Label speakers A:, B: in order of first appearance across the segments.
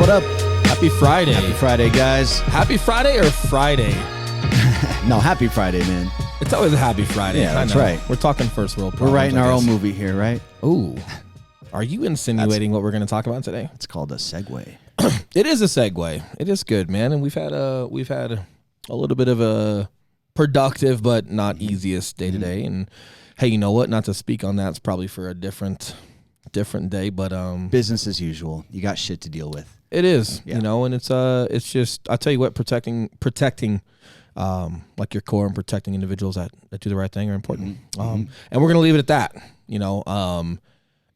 A: What up?
B: Happy Friday.
A: Happy Friday, guys.
B: Happy Friday or Friday?
A: No, happy Friday, man.
B: It's always a happy Friday.
A: Yeah, that's right.
B: We're talking first world
A: We're
B: problems.
A: writing
B: I
A: our
B: guess.
A: own movie here, right?
B: Ooh. Are you insinuating what we're going to talk about today?
A: It's called a segue.
B: It is a segue. It is good, man. And we've had a little bit of a productive but not easiest day today. And hey, you know what? Not to speak on that. It's probably for a different day, but
A: Business as usual. You got shit to deal with.
B: it is,
A: Yeah.
B: you know, and it's just, I tell you what, protecting like your core and protecting individuals that do the right thing are important. And we're going to leave it at that, you know,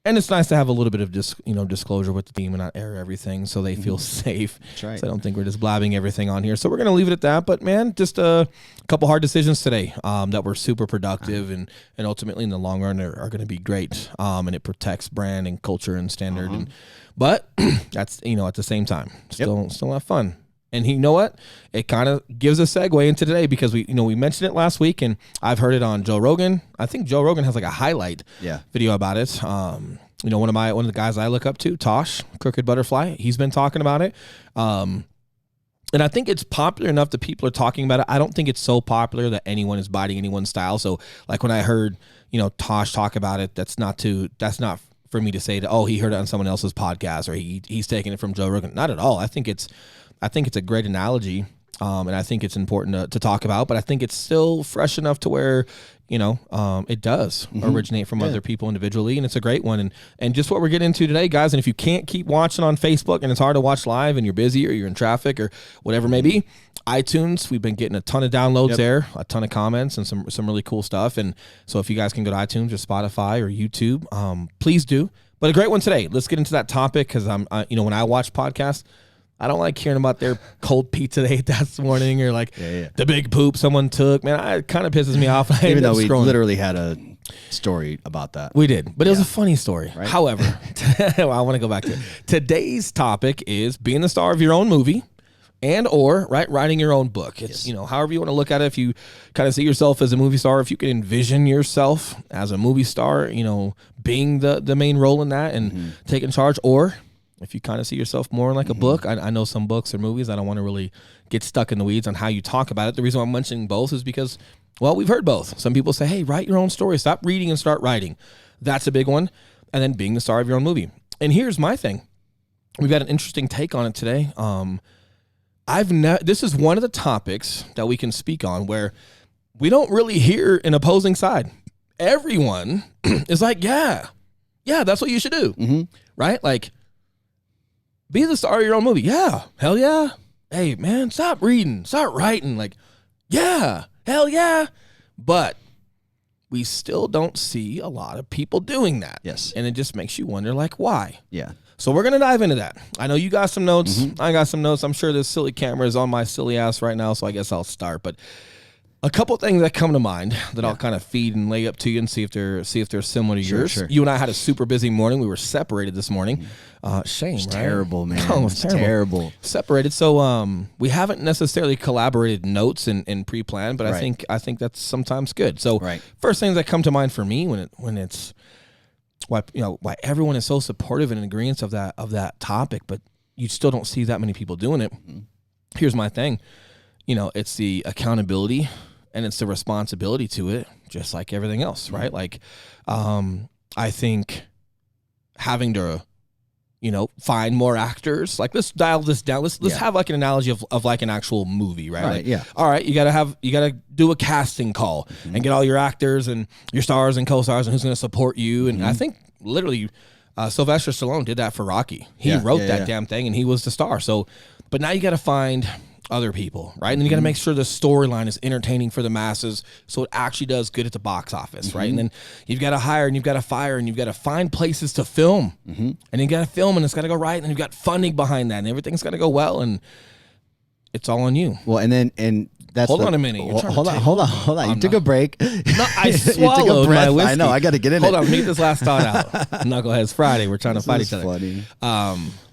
B: and it's nice to have a little bit of disclosure with the team and not air everything so they feel safe.
A: That's right.
B: So I don't think we're just blabbing everything on here. So we're going to leave it at that. But man, just a couple hard decisions today that were super productive and ultimately in the long run are going to be great. And it protects brand and culture and standard. But that's, at the same time, still have fun. And you know what? It kind of gives a segue into today because we mentioned it last week and I've heard it on Joe Rogan. I think Joe Rogan has like a highlight video about it. One of the guys I look up to, Tosh, Crooked Butterfly, he's been talking about it. And I think it's popular enough that people are talking about it. I don't think it's so popular that anyone is biting anyone's style. So like when I heard, Tosh talk about it, that's not for me to say that, he heard it on someone else's podcast or he's taking it from Joe Rogan. Not at all. I think it's a great analogy, and I think it's important to talk about, but I think it's still fresh enough to where, it does originate from other people individually, and it's a great one. And just what we're getting into today, guys, and if you can't keep watching on Facebook and it's hard to watch live and you're busy or you're in traffic or whatever it may be, iTunes, we've been getting a ton of downloads there, a ton of comments and some really cool stuff. And so if you guys can go to iTunes or Spotify or YouTube, please do. But a great one today. Let's get into that topic because when I watch podcasts, I don't like hearing about their cold pizza they ate that morning or like the big poop someone took. Man, it kind of pisses me off.
A: Even though we literally had a story about that.
B: We did, but it was a funny story.
A: Right?
B: However, I want to go back to it. Today's topic is being the star of your own movie and or writing your own book. It's, however you want to look at it. If you kind of see yourself as a movie star, if you can envision yourself as a movie star, being the main role in that and taking charge, or if you kind of see yourself more like a book. I know some books or movies. I don't want to really get stuck in the weeds on how you talk about it. The reason why I'm mentioning both is because, well, we've heard both. Some people say, hey, write your own story. Stop reading and start writing. That's a big one. And then being the star of your own movie. And here's my thing. We've got an interesting take on it today. This is one of the topics that we can speak on where we don't really hear an opposing side. Everyone is like, yeah, that's what you should do. Right? Like, be the star of your own movie. Yeah. Hell yeah. Hey, man, stop reading. Start writing. Like, yeah. Hell yeah. But we still don't see a lot of people doing that.
A: Yes.
B: And it just makes you wonder, like, why?
A: Yeah.
B: So we're going to dive into that. I know you got some notes. I got some notes. I'm sure this silly camera is on my silly ass right now, so I guess I'll start. But a couple things that come to mind that I'll kind of feed and lay up to you and see if they're similar to yours. Sure. You and I had a super busy morning. We were separated this morning. Shame, right?
A: Terrible, man.
B: Oh, it's terrible. Separated. So we haven't necessarily collaborated notes and pre-planned, but I think that's sometimes good. So first things that come to mind for me when it's why everyone is so supportive and in agreement of that topic, but you still don't see that many people doing it. Here's my thing. It's the accountability and it's the responsibility to it, just like everything else, right? Like, I think having to, find more actors. Like, let's dial this down. Let's have like an analogy of like an actual movie, right? All right, you gotta do a casting call and get all your actors and your stars and co-stars and who's going to support you. And I think literally Sylvester Stallone did that for Rocky. He wrote that damn thing and he was the star. So, but now you got to find other people, right? And then you got to make sure the storyline is entertaining for the masses so it actually does good at the box office, right? And then you've got to hire and you've got to fire and you've got to find places to film. And you got to film and it's got to go right, and then you've got funding behind that and everything's got to go well, and it's all on you.
A: Well, and that's
B: hold on a minute.
A: Hold on. You took a break.
B: No, I swallowed my whiskey.
A: I know. I got to get in
B: Hold on. Let me get this last thought out. Knuckleheads Friday. We're trying to fight each other.
A: Funny.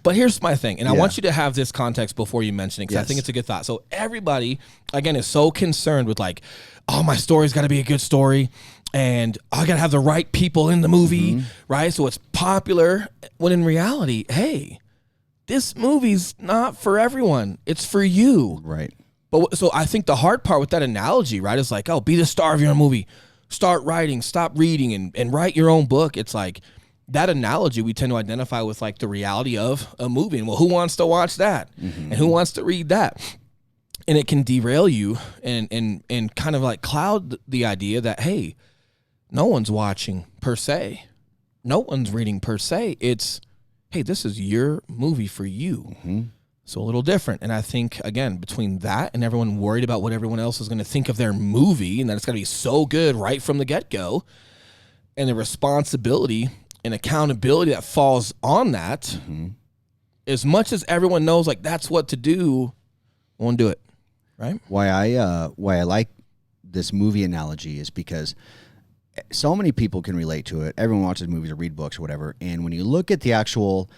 B: But here's my thing, and I want you to have this context before you mention it because I think it's a good thought. So everybody, again, is so concerned with like, oh, my story's got to be a good story, and I got to have the right people in the movie, right? So it's popular, when in reality, hey, this movie's not for everyone. It's for you.
A: Right.
B: But so I think the hard part with that analogy, right, is like, oh, be the star of your own movie. Start writing, stop reading, and write your own book. It's like that analogy we tend to identify with like the reality of a movie. And well, who wants to watch that? And who wants to read that? And it can derail you and kind of like cloud the idea that, hey, no one's watching per se. No one's reading per se. It's, hey, this is your movie for you. So a little different. And I think, again, between that and everyone worried about what everyone else is going to think of their movie and that it's going to be so good right from the get-go, and the responsibility and accountability that falls on that, as much as everyone knows, like, that's what to do, I won't do it, right?
A: Why I like this movie analogy is because so many people can relate to it. Everyone watches movies or read books or whatever. And when you look at the actual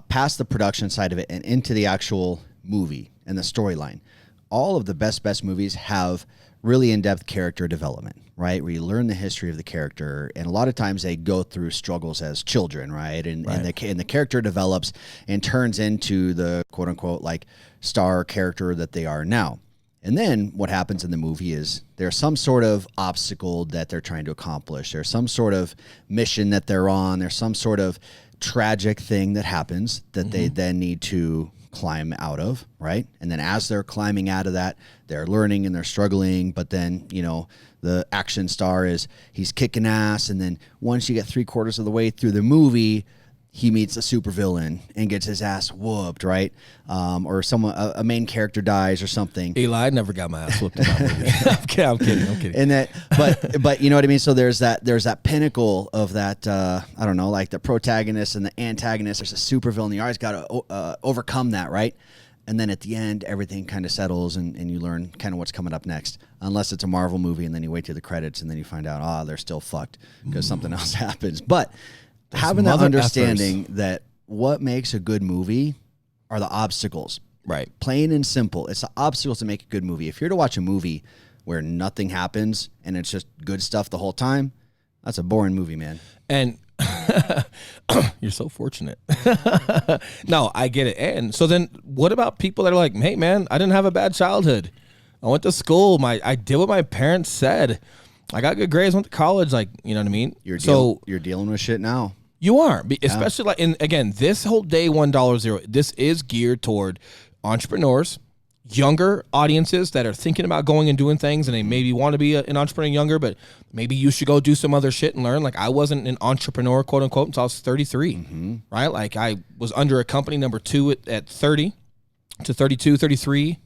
A: past the production side of it and into the actual movie and the storyline, all of the best movies have really in-depth character development, right? Where you learn the history of the character, and a lot of times they go through struggles as children, right? And the character develops and turns into the quote-unquote like star character that they are now. And then what happens in the movie is there's some sort of obstacle that they're trying to accomplish. There's some sort of mission that they're on. There's some sort of tragic thing that happens that they then need to climb out of, right? And then as they're climbing out of that, they're learning and they're struggling. But then, you know, the action star he's kicking ass. And then once you get 3/4 of the way through the movie, he meets a supervillain and gets his ass whooped, right? Or a main character dies or something.
B: Eli, I never got my ass whooped in that movie. I'm kidding.
A: And that, but you know what I mean? So there's that pinnacle of that, I don't know, like the protagonist and the antagonist. There's a supervillain. You always got to overcome that, right? And then at the end, everything kind of settles and you learn kind of what's coming up next. Unless it's a Marvel movie and then you wait to the credits and then you find out, they're still fucked because something else happens. But having that understanding that what makes a good movie are the obstacles.
B: Right.
A: Plain and simple. It's the obstacles that make a good movie. If you're to watch a movie where nothing happens and it's just good stuff the whole time, that's a boring movie, man.
B: And you're so fortunate. No, I get it. And so then what about people that are like, hey, man, I didn't have a bad childhood. I went to school. I did what my parents said. I got good grades, went to college. Like, you know what I mean?
A: You're dealing with shit now.
B: You are, especially like, and again, this whole DayOneDollarZero, this is geared toward entrepreneurs, younger audiences that are thinking about going and doing things, and they maybe want to be an entrepreneur younger, but maybe you should go do some other shit and learn. Like, I wasn't an entrepreneur, quote unquote, until I was 33, right? Like, I was under a company number 2 at 30 to 32, 33,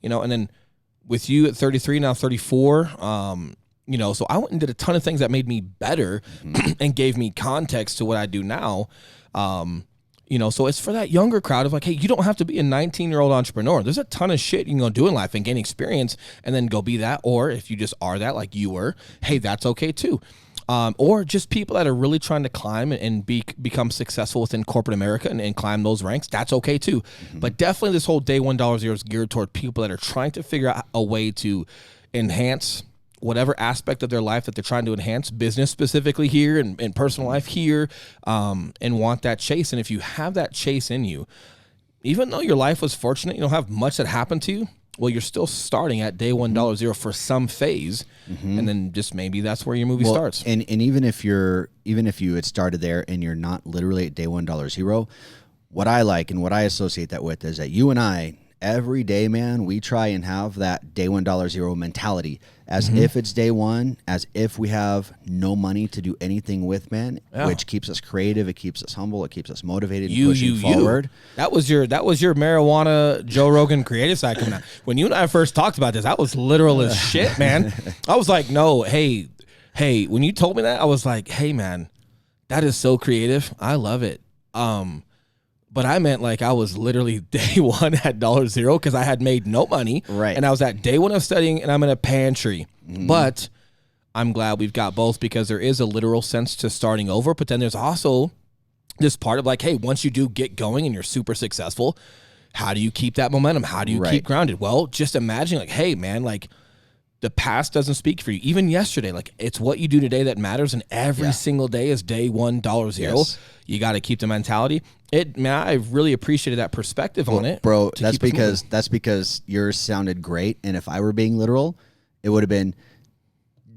B: you know, and then with you at 33, now 34, you know, so I went and did a ton of things that made me better and gave me context to what I do now. You know, so it's for that younger crowd of like, hey, you don't have to be a 19-year-old entrepreneur. There's a ton of shit you can go do in life and gain experience and then go be that. Or if you just are that like you were, hey, that's okay too. Or just people that are really trying to climb and become successful within corporate America and climb those ranks. That's okay too. But definitely this whole DayOneDollarZero is geared toward people that are trying to figure out a way to enhance whatever aspect of their life that they're trying to enhance, business specifically here and personal life here, and want that chase. And if you have that chase in you, even though your life was fortunate, you don't have much that happened to you, well, you're still starting at DayOneDollarZero for some phase, and then just maybe that's where your movie starts.
A: And even if you had started there and you're not literally at DayOneDollarZero, what I like and what I associate that with is that you and I, every day, man, we try and have that DayOneDollarZero mentality as if it's day one, as if we have no money to do anything with, man, which keeps us creative, it keeps us humble, it keeps us motivated and pushing forward.
B: That was your marijuana Joe Rogan creative side coming out. When you and I first talked about this, I was literal as shit, man. I was like, no, hey, when you told me that, I was like, hey, man, that is so creative. I love it. But I meant like I was literally day one at $0 because I had made no money.
A: Right.
B: And I was at day one of studying and I'm in a pantry. But I'm glad we've got both because there is a literal sense to starting over. But then there's also this part of like, hey, once you do get going and you're super successful, how do you keep that momentum? How do you keep grounded? Well, just imagine like, hey, man, like the past doesn't speak for you. Even yesterday, like it's what you do today that matters, and every single day is day one $0.
A: Yes.
B: You got to keep the mentality. I really appreciated that perspective on it,
A: bro. That's because yours sounded great, and if I were being literal, it would have been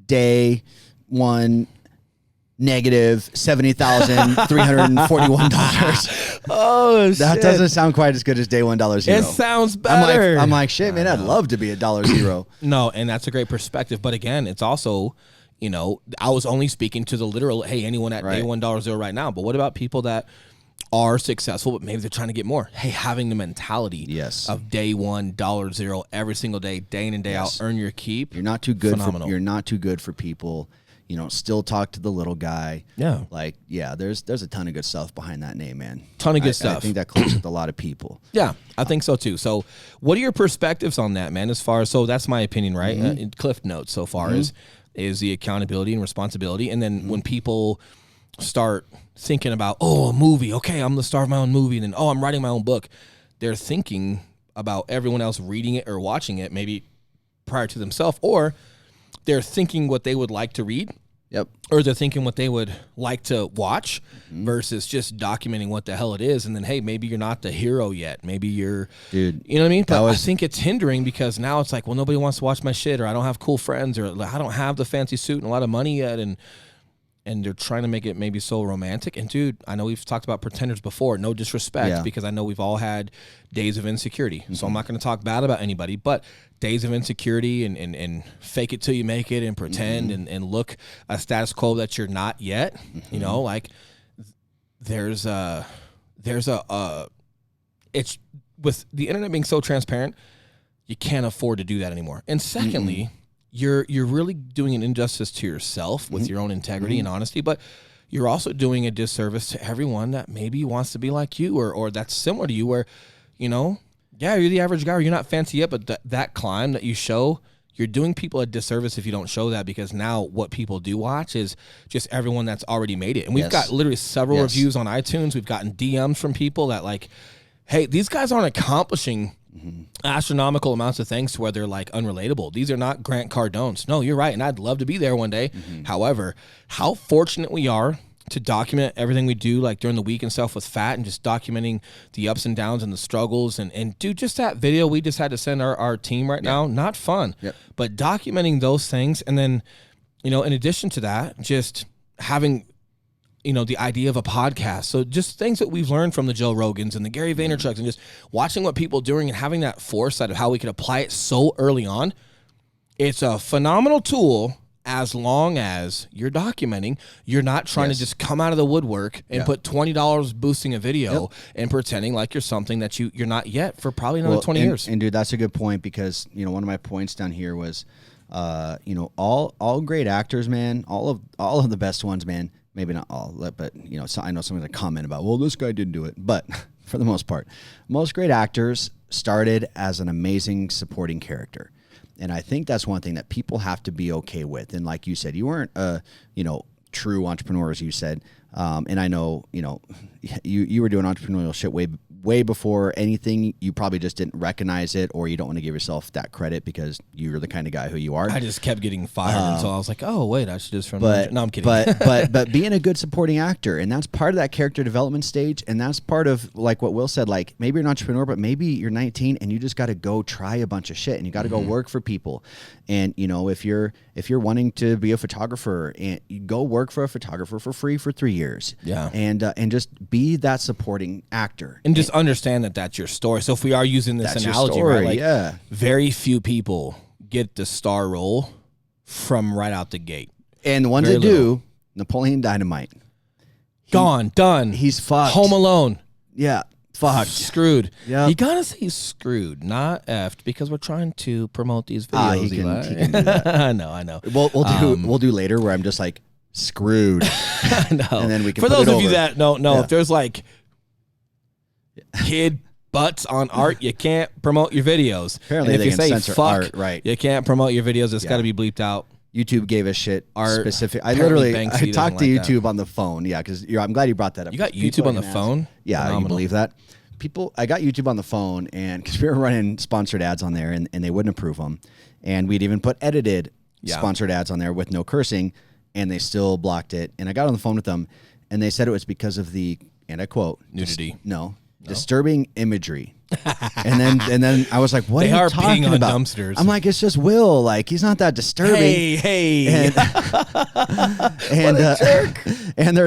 A: day one negative $70,341.
B: Oh,
A: that doesn't sound quite as good as day $1.00.
B: It sounds better.
A: I'm like, shit, man. I'd love to be $0.
B: No, and that's a great perspective. But again, it's also, I was only speaking to the literal. Hey, anyone at day $1.00 right now. But what about people that are successful, but maybe they're trying to get more? Hey, having the mentality of day $1.00 every single day, day in and day out, earn your keep.
A: You're not too good. You're not too good for people. Still talk to the little guy. Yeah. There's a ton of good stuff behind that name, man.
B: Ton of good stuff.
A: I think that clicks with a lot of people.
B: Yeah, I think so too. So what are your perspectives on that, man? As far as, so that's my opinion, right? Cliff notes so far is the accountability and responsibility. And then when people start thinking about, a movie, okay, I'm the star of my own movie. And then, I'm writing my own book. They're thinking about everyone else reading it or watching it maybe prior to themselves, or they're thinking what they would like to read.
A: Yep.
B: Or they're thinking what they would like to watch versus just documenting what the hell it is. And then, hey, maybe you're not the hero yet. Maybe you're,
A: dude,
B: you know what I mean? But I think it's hindering because now it's like, well, nobody wants to watch my shit, or I don't have cool friends, or I don't have the fancy suit and a lot of money yet. And they're trying to make it maybe so romantic. And dude, I know we've talked about pretenders before, no disrespect, because I know we've all had days of insecurity. So I'm not going to talk bad about anybody, but days of insecurity and fake it till you make it and pretend and look a status quo that you're not yet. Like there's it's with the internet being so transparent, you can't afford to do that anymore. And secondly, you're really doing an injustice to yourself with your own integrity and honesty, but you're also doing a disservice to everyone that maybe wants to be like you or that's similar to you, where, you're the average guy, or you're not fancy yet, but that climb that you show, you're doing people a disservice if you don't show that, because now what people do watch is just everyone that's already made it. And we've got literally several reviews on iTunes. We've gotten DMs from people that like, hey, these guys aren't accomplishing astronomical amounts of things to where they're like unrelatable. These are not Grant Cardones. No, you're right, and I'd love to be there one day. However, how fortunate we are to document everything we do, like during the week and stuff with Fat, and just documenting the ups and downs and the struggles. And dude, just that video we just had to send our team right now, not fun, but documenting those things. And then, in addition to that, just having the idea of a podcast. So just things that we've learned from the Joe Rogans and the Gary Vaynerchuks, and just watching what people are doing and having that foresight of how we could apply it so early on. It's a phenomenal tool as long as you're documenting. You're not trying to just come out of the woodwork and put $20 boosting a video and pretending like you're something that you're not yet for probably another 20 years.
A: And dude, that's a good point, because, one of my points down here was, all great actors, man, all of the best ones, man. Maybe not all, but so I know someone's gonna comment about, well, this guy didn't do it, but for the most part, most great actors started as an amazing supporting character, and I think that's one thing that people have to be okay with. And like you said, you weren't a true entrepreneur, as you said, and I know you were doing entrepreneurial shit way before anything. You probably just didn't recognize it, or you don't want to give yourself that credit because you're the kind of guy who you are.
B: I just kept getting fired until I was like, oh wait, I should just from.
A: No,
B: I'm kidding.
A: But being a good supporting actor, and that's part of that character development stage, and that's part of like what Will said. Like maybe you're an entrepreneur, but maybe you're 19 and you just got to go try a bunch of shit, and you got to go work for people. And if you're wanting to be a photographer, and you go work for a photographer for free for 3 years, and just be that supporting actor,
B: and just understand that that's your story. So if we are using this analogy, right, like very few people get the star role from right out the gate,
A: and the ones that do, Napoleon Dynamite,
B: gone, done.
A: He's fucked.
B: Home Alone,
A: fucked,
B: screwed. You gotta say screwed, not effed, because we're trying to promote these videos. He can do that. I know.
A: We'll do later where I'm just like screwed.
B: No.
A: And then we can
B: for
A: put
B: those
A: it
B: of
A: over.
B: you that don't know, if there's like kid butts on art, you can't promote your videos.
A: Apparently,
B: and if
A: they
B: you
A: can
B: say
A: censor
B: fuck,
A: art, right?
B: You can't promote your videos. It's got to be bleeped out.
A: YouTube gave us shit
B: Art,
A: specific. I
B: Banksy
A: talked to
B: doesn't like
A: YouTube on the phone. Yeah, because I'm glad you brought that up.
B: You got YouTube on the phone?
A: Yeah, you believe that? I got YouTube on the phone, and because we were running sponsored ads on there, and they wouldn't approve them, and we'd even put edited sponsored ads on there with no cursing, and they still blocked it. And I got on the phone with them, and they said it was because of the, and I quote,
B: nudity.
A: Disturbing imagery. and then I was like, what
B: they
A: are you
B: are
A: talking
B: peeing on
A: about?
B: dumpsters.
A: I'm like, it's just Will. Like, he's not that disturbing.
B: Hey.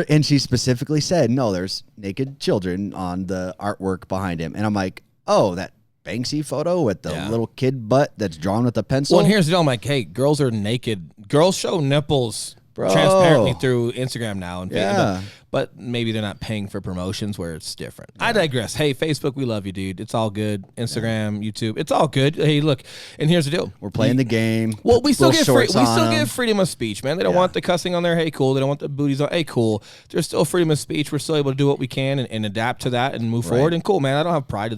A: And she specifically said, no, there's naked children on the artwork behind him. And I'm like, oh, that Banksy photo with the little kid butt that's drawn with a pencil.
B: Well, and here's the deal. I'm like, hey, girls are naked. Girls show nipples transparently through Instagram now. And but maybe they're not paying for promotions where it's different. I digress. Hey, Facebook, we love you, dude. It's all good. Instagram, YouTube, it's all good. Hey, look, and here's the deal.
A: We're playing the game.
B: Well, we still get freedom of speech, man. They don't want the cussing on there. Hey, cool. They don't want the booties on. Hey, cool. There's still freedom of speech. We're still able to do what we can and adapt to that and move forward. And cool, man. I don't have pride to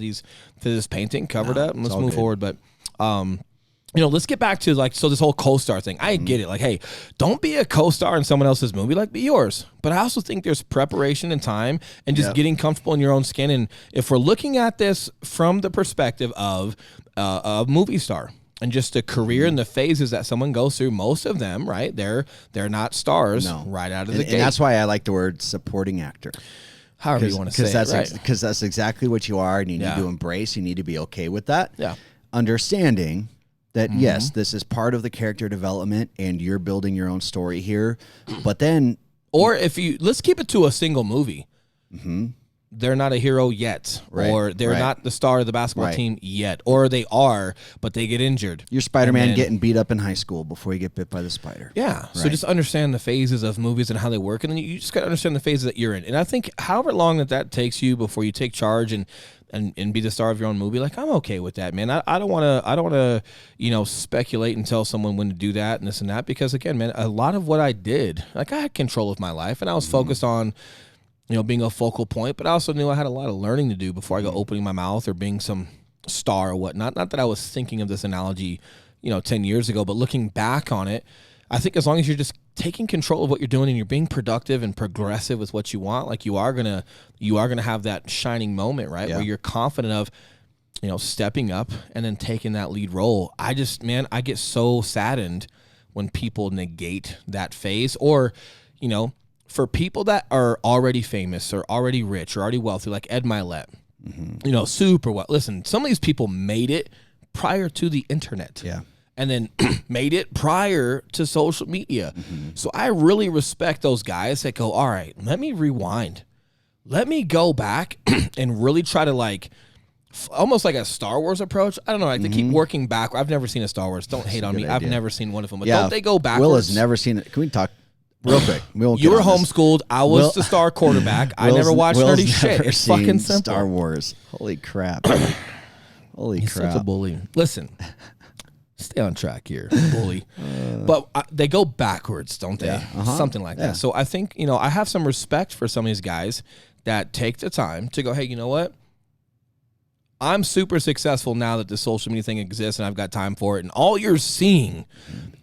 B: this painting covered up. And let's move forward. But let's get back to this whole co-star thing. I get it. Like, hey, don't be a co-star in someone else's movie. Like, be yours. But I also think there's preparation and time and just getting comfortable in your own skin. And if we're looking at this from the perspective of a movie star and just the career and the phases that someone goes through, most of them, right? They're not stars right out of the gate.
A: And that's why I like the word supporting actor.
B: However you want to say it, right?
A: Because that's exactly what you are, and you need to embrace. You need to be okay with that.
B: Yeah.
A: Understanding that, yes, this is part of the character development and you're building your own story here. But then...
B: Or let's keep it to a single movie. They're not a hero yet. Or they're not the star of the basketball team yet. Or they are, but they get injured.
A: You're Spider-Man getting beat up in high school before you get bit by the spider.
B: Yeah. So just understand the phases of movies and how they work. And then you just got to understand the phases that you're in. And I think however long that takes you before you take charge and be the star of your own movie, like, I'm okay with that, man. I don't want to speculate and tell someone when to do that and this and that, because again, man, a lot of what I did, like, I had control of my life and I was focused on, being a focal point, but I also knew I had a lot of learning to do before I go opening my mouth or being some star or whatnot. Not that I was thinking of this analogy, 10 years ago, but looking back on it, I think as long as you're just taking control of what you're doing and you're being productive and progressive with what you want, like you are gonna have that shining moment, right? Where you're confident of, stepping up and then taking that lead role. I get so saddened when people negate that phase, or, for people that are already famous or already rich or already wealthy, like Ed Milet, super well. Listen, some of these people made it prior to the internet.
A: Yeah.
B: And then made it prior to social media. So I really respect those guys that go, all right, let me rewind. Let me go back and really try to almost like a Star Wars approach. I don't know. They keep working back. I've never seen a Star Wars. Don't hate on me. Idea. I've never seen one of them. But don't they go backwards?
A: Will has never seen it. Can we talk real quick?
B: You were homeschooled. I was the star quarterback. I never watched nerdy shit. It's fucking simple.
A: Star Wars. Holy crap.
B: He's such a bully. Listen. Stay on track here, bully. But they go backwards, don't they? Something like that. So I think, I have some respect for some of these guys that take the time to go, hey, you know what? I'm super successful now that the social media thing exists and I've got time for it. And all you're seeing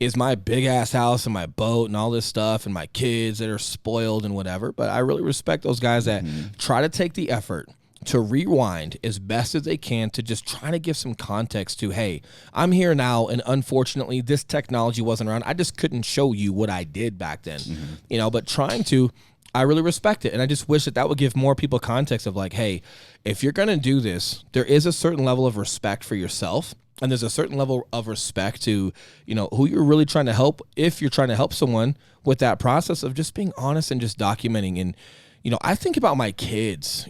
B: is my big ass house and my boat and all this stuff and my kids that are spoiled and whatever. But I really respect those guys that try to take the effort to rewind as best as they can to just try to give some context to, hey, I'm here now, and unfortunately this technology wasn't around. I just couldn't show you what I did back then, but trying to, I really respect it. And I just wish that would give more people context of like, hey, if you're going to do this, there is a certain level of respect for yourself. And there's a certain level of respect to, who you're really trying to help. If you're trying to help someone with that process of just being honest and just documenting. And, I think about my kids,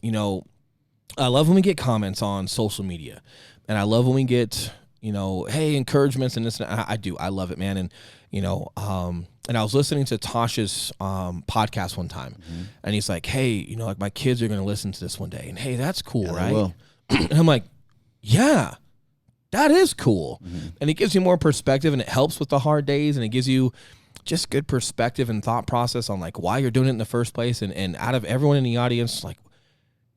B: I love when we get comments on social media, and I love when we get, hey, encouragements and this. And I do. I love it, man. And, and I was listening to Tosh's podcast one time, and he's like, hey, like my kids are going to listen to this one day, and hey, that's cool, right? And I'm like, yeah, that is cool. And it gives you more perspective, and it helps with the hard days, and it gives you just good perspective and thought process on like why you're doing it in the first place. And out of everyone in the audience, like,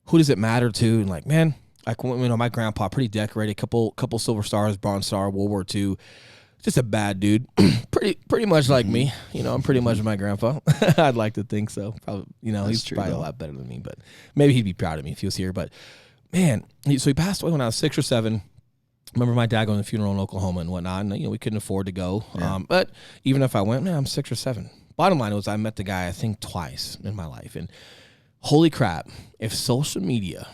B: who does it matter to? And like, man, like, my grandpa, pretty decorated, couple Silver Stars, Bronze Star, World War II, just a bad dude, pretty much like me. I'm pretty much my grandpa. I'd like to think so. Probably, he's probably a lot better than me, but maybe he'd be proud of me if he was here. But man, so he passed away when I was 6 or 7. Remember my dad going to the funeral in Oklahoma and whatnot, and we couldn't afford to go.
A: Yeah.
B: But even if I went, man, I'm 6 or 7. Bottom line was I met the guy, I think, twice in my life. And holy crap, if social media,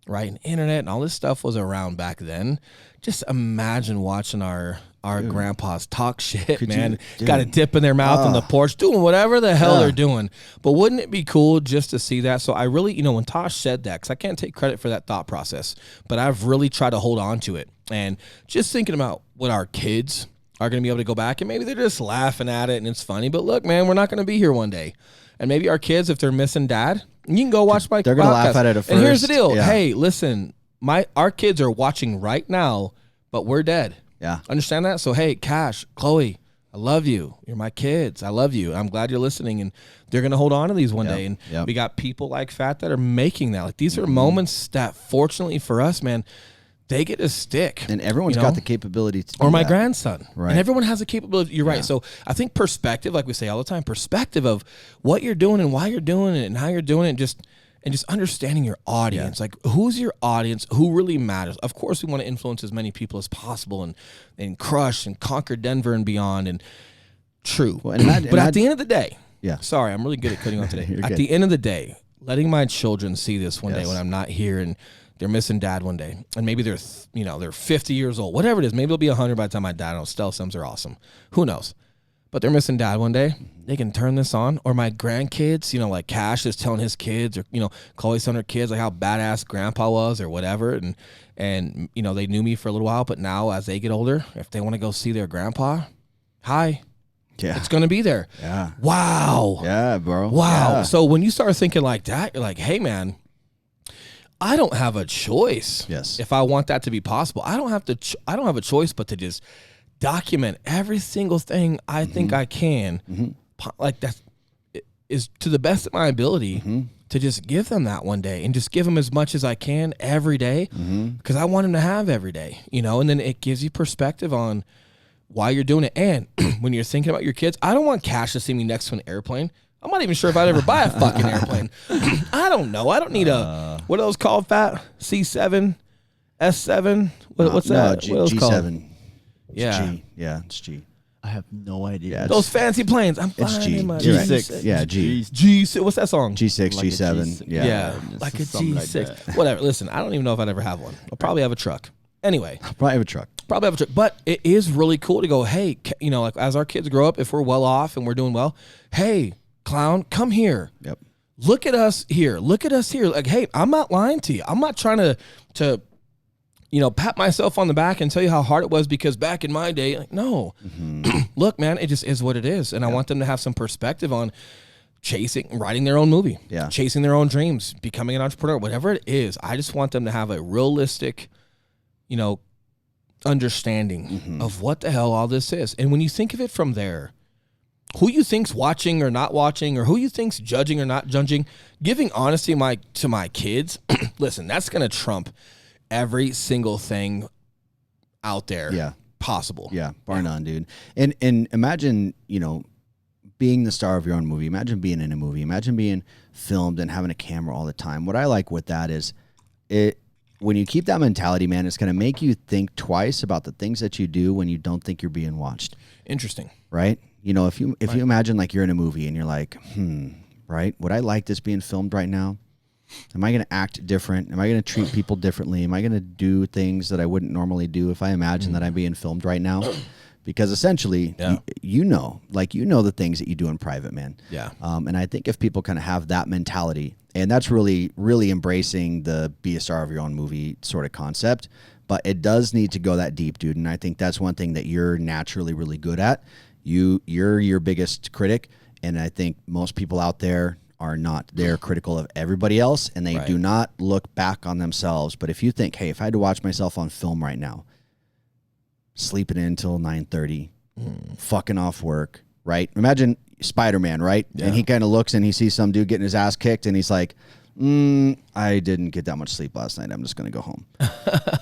B: right, and internet and all this stuff was around back then, just imagine watching our grandpas talk shit, man. Got a dip in their mouth on the porch, doing whatever the hell they're doing. But wouldn't it be cool just to see that? So I really, when Tosh said that, because I can't take credit for that thought process, but I've really tried to hold on to it. And just thinking about what our kids are going to be able to go back, and maybe they're just laughing at it and it's funny. But look, man, we're not going to be here one day. And maybe our kids, if they're missing dad, you can go watch my podcast.
A: They're going to laugh at it at first.
B: And here's the deal.
A: Yeah.
B: Hey, listen, our kids are watching right now, but we're dead.
A: Yeah.
B: Understand that? So, hey, Cash, Chloe, I love you. You're my kids. I love you. I'm glad you're listening. And they're going to hold on to these one day. And we got people like Fat that are making that. Like, these are moments that, fortunately for us, man, they get to stick.
A: And everyone's got the capability to do
B: Or my
A: that.
B: grandson.
A: Right.
B: And everyone has a capability. You're right. So I think perspective, like we say all the time, perspective of what you're doing and why you're doing it and how you're doing it, and just understanding your audience. Like, who's your audience? Who really matters? Of course, we want to influence as many people as possible and crush and conquer Denver and beyond. And true.
A: Well,
B: but at the end of the day,
A: yeah.
B: Sorry, I'm really good at cutting on today. At
A: good.
B: the end of the day, letting my children see this one day when I'm not here and they're missing dad one day, and maybe they're they're 50 years old, whatever it is. Maybe they'll be 100 by the time I die. I don't know. Stealth sims are awesome. Who knows? But they're missing dad one day. They can turn this on. Or my grandkids, like Cash is telling his kids, or Chloe's telling her kids like how badass grandpa was or whatever, and they knew me for a little while, but now as they get older, if they want to go see their grandpa, hi.
A: Yeah.
B: It's going to be there.
A: Yeah.
B: Wow.
A: Yeah, bro.
B: Wow.
A: Yeah.
B: So when you start thinking like that, you're like, hey, man, I don't have a choice.
A: Yes.
B: If I want that to be possible, I don't have a choice but to just document every single thing I think I can. Like that is to the best of my ability to just give them that one day and just give them as much as I can every day because I want them to have every day, and then it gives you perspective on why you're doing it. And when you're thinking about your kids, I don't want Cash to see me next to an airplane. I'm not even sure if I'd ever buy a fucking airplane. I don't know. I don't need what are those called, Fat? C7? S7? What's that?
A: No,
B: what are those
A: G7.
B: called?
A: It's
B: Yeah.
A: G. Yeah, it's G.
C: I have no idea.
A: Yeah,
B: Those fancy planes. I'm
A: It's
B: flying
A: G.
B: in my
A: You're right.
C: G6.
A: Yeah, G.
B: G6. What's that song?
A: G6,
C: Like a
A: G7.
C: G6.
A: Yeah.
B: Like a
C: Something like
B: G6.
C: that.
B: Whatever. Listen, I don't even know if I'd ever have one. I'll probably have a truck. Anyway.
A: Probably have a truck.
B: But it is really cool to go, hey, like as our kids grow up, if we're well off and we're doing well, hey, clown, come here.
A: Yep.
B: Look at us here. Look at us here. Like, hey, I'm not lying to you. I'm not trying to pat myself on the back and tell you how hard it was because back in my day, like, no. Look, man, it just is what it is. And I want them to have some perspective on writing their own movie, chasing their own dreams, becoming an entrepreneur, whatever it is. I just want them to have a realistic, understanding of what the hell all this is. And when you think of it from there, who you think's watching or not watching, or who you think's judging or not judging, giving honesty to my kids, listen, that's going to trump every single thing out there possible.
A: Yeah, bar none, dude. And imagine, being the star of your own movie. Imagine being in a movie. Imagine being filmed and having a camera all the time. What I like with that is when you keep that mentality, man, it's going to make you think twice about the things that you do when you don't think you're being watched.
B: Interesting.
A: Right? If you imagine like you're in a movie and you're like, right? Would I like this being filmed right now? Am I going to act different? Am I going to treat people differently? Am I going to do things that I wouldn't normally do if I imagine that I'm being filmed right now? Because essentially, you know the things that you do in private, man.
B: Yeah.
A: And I think if people kind of have that mentality, and that's really, really embracing the be a star of your own movie sort of concept, but it does need to go that deep, dude. And I think that's one thing that you're naturally really good at. You're your biggest critic, and I think most people out there are not. They're critical of everybody else, and they do not look back on themselves. But if you think, hey, if I had to watch myself on film right now, sleeping in until 9:30, fucking off work, right? Imagine Spider-Man, right?
B: Yeah.
A: And he kind of looks and he sees some dude getting his ass kicked, and he's like, I didn't get that much sleep last night. I'm just going to go home.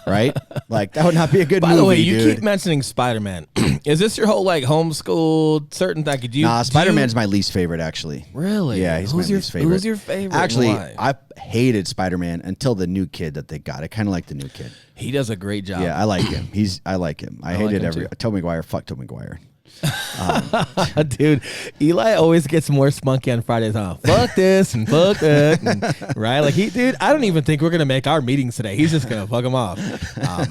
A: Right? Like, that would not be a good movie,
B: By the way, you
A: dude.
B: keep mentioning Spider-Man. Is this your whole like homeschooled certain thing?
A: Nah, Spider-Man's my least favorite, actually.
B: Really?
A: Yeah, he's my least favorite.
B: Who's your favorite?
A: Actually, I hated Spider-Man until the new kid that they got. I kind of like the new kid.
B: He does a great job.
A: Yeah, I like him. I like him. I hated Tobey Maguire. Fuck Tobey Maguire.
B: Dude, Eli always gets more spunky on Fridays, huh? Fuck this and fuck that, and, right? Like dude, I don't even think we're gonna make our meetings today. He's just gonna fuck them off.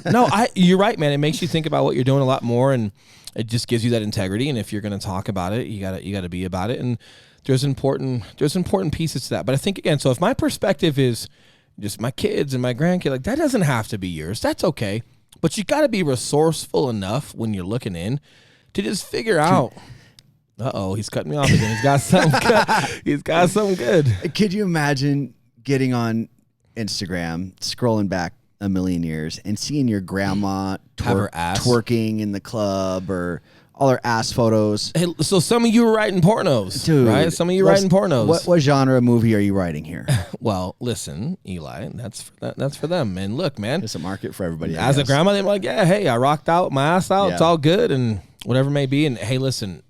B: No, you're right, man. It makes you think about what you're doing a lot more, and it just gives you that integrity. And if you're gonna talk about it, you gotta be about it. And there's important pieces to that. But I think again, so if my perspective is just my kids and my grandkids, like that doesn't have to be yours. That's okay. But you gotta be resourceful enough when you're looking in to just figure out. He's cutting me off again. He's got something good. He's got something good.
A: Could you imagine getting on Instagram, scrolling back a million years, and seeing your grandma twerking in the club, or all her ass photos?
B: Hey, so some of you are writing pornos, dude, right? Some of you writing pornos.
A: What genre of movie are you writing here?
B: Well, listen, Eli, that's for them. And look, man,
A: there's a market for everybody.
B: As a grandma, they're like, yeah, hey, I rocked out my ass out. Yeah. It's all good, and whatever it may be. And hey, listen,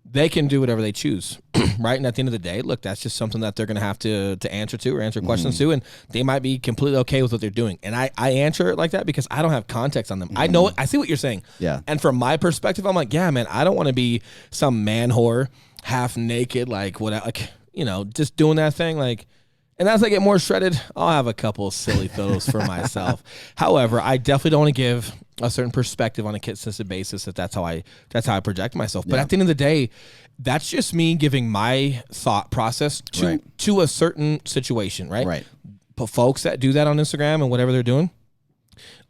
B: they can do whatever they choose, right? And at the end of the day, look, that's just something that they're going to have to answer to, or answer questions to, and they might be completely okay with what they're doing. And I answer it like that because I don't have context on them. I know it. I see what you're saying.
A: Yeah.
B: And from my perspective, I'm like, yeah, man, I don't want to be some man whore, half naked, like just doing that thing, like. And as I get more shredded, I'll have a couple of silly photos for myself. However, I definitely don't want to give a certain perspective on a consistent basis. That's how I project myself. But at the end of the day, that's just me giving my thought process to a certain situation, right?
A: Right.
B: But folks that do that on Instagram and whatever they're doing,